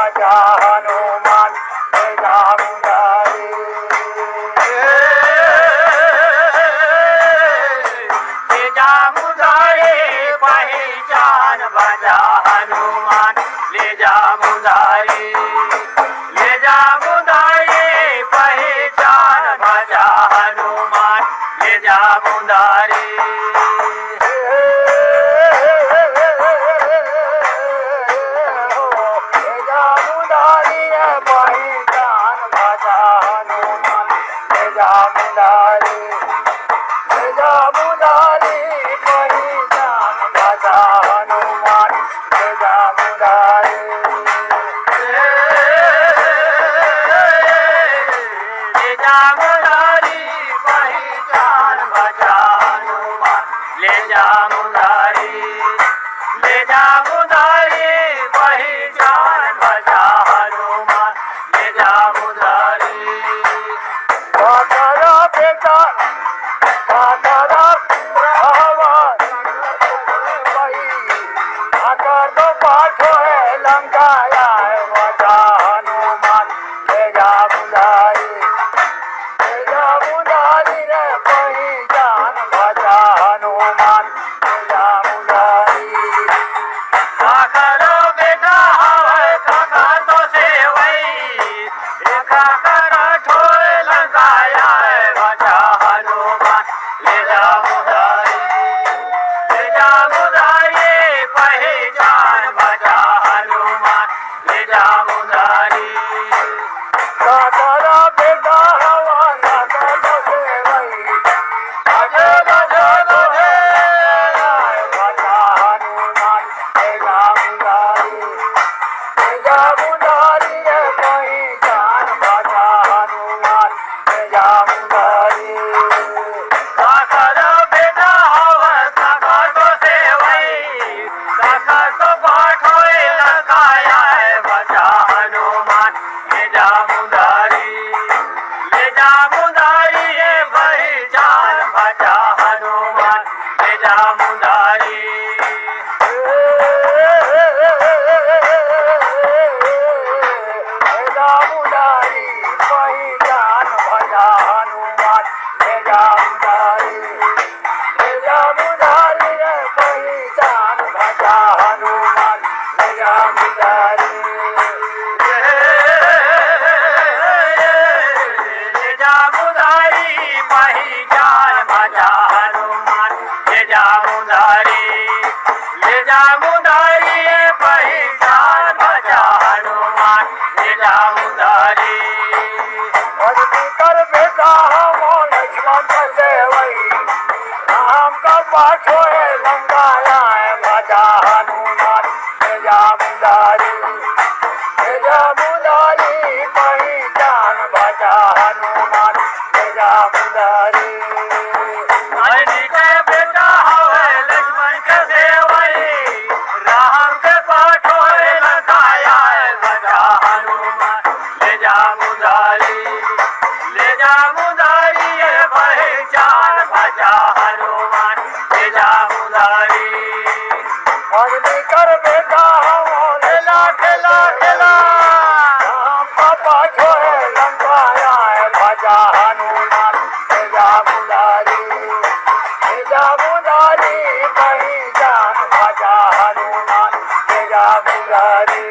भजा हनुमान भेजा मुरारी। भेजा मुरारी पहचान भजा हनुमान ले जा मुरारी। ले जा मुरारी पहचान भजा हनुमान ले जा मुरारी। भेजा मुरारी पहचान भजा हनुमान भेजा मुरारी। भेजा मुरारी पहचान भजा हनुमान भेजा मुरारी। ले जा मुरारी पहचान भजा हनुमान ले जा मुरारी। ले जा मुरारी पहचान भजा हनुमान ले जा मुरारी। काकरा बेटा काकरा रावण भाई अगर तो पाठ है लंकाया भजा हनुमान भेजा मुरारी। भेजा मुरारी रे पहचान भजा हनुमान भेजा मुरारी। काकरो बेटा हवे काका तो सेवई। काकर ठोर लगाया भजा हनुमान ले जा मुरारी। ले जा मुरारी पहचान भजा हनुमान ले जा मुरारी। काकरा बेटा हवा काका तो सेवई अजय भजा तुझे भजा हनुमान भेजा मुरारी। भेजा मुरारी रे पहचान भजा हनुमान भेजा मुरारी। काकर बेटा हवे काका तो सेवई। काका तो पाठोए लगाया भजा हनुमान ले जा मुरारी। ले जा मुरारी पहचान भजा हनुमान ले जा मुरारी। भेजा मुरारी पहचान भजा हनुमान भेजा मुरारी। भेजा मुरारी रे पहचान भजा हनुमान भेजा मुरारी। ले जा मुरारी पहचान भजा हनुमान ले जा मुरारी। ले जा मुरारी पहचान भजा हनुमान ले जा मुरारी। भक्ति कर बेटा हम लक्ष्मण का सेवई राम का पाठ है लंकाया भजा हनुमान भेजा मुरारी। भेजा मुरारी पहचान भजा हनुमान भेजा मुरारी। हरि के बेटा हवे लक्ष्मण के सेवई। राम के पाठो लगाया भजा हनुमान ले जा मुरारी। ले जा मुरारी पहचान भजा हनुमान ले जा मुरारी। भक्ति कर बेटा हम खेला खेला खेला राम का पाठ है लंकाया भजा हनुमान भेजा मुरारी। भेजा मुरारी पहचान भजा हनुमान भेजा मुरारी।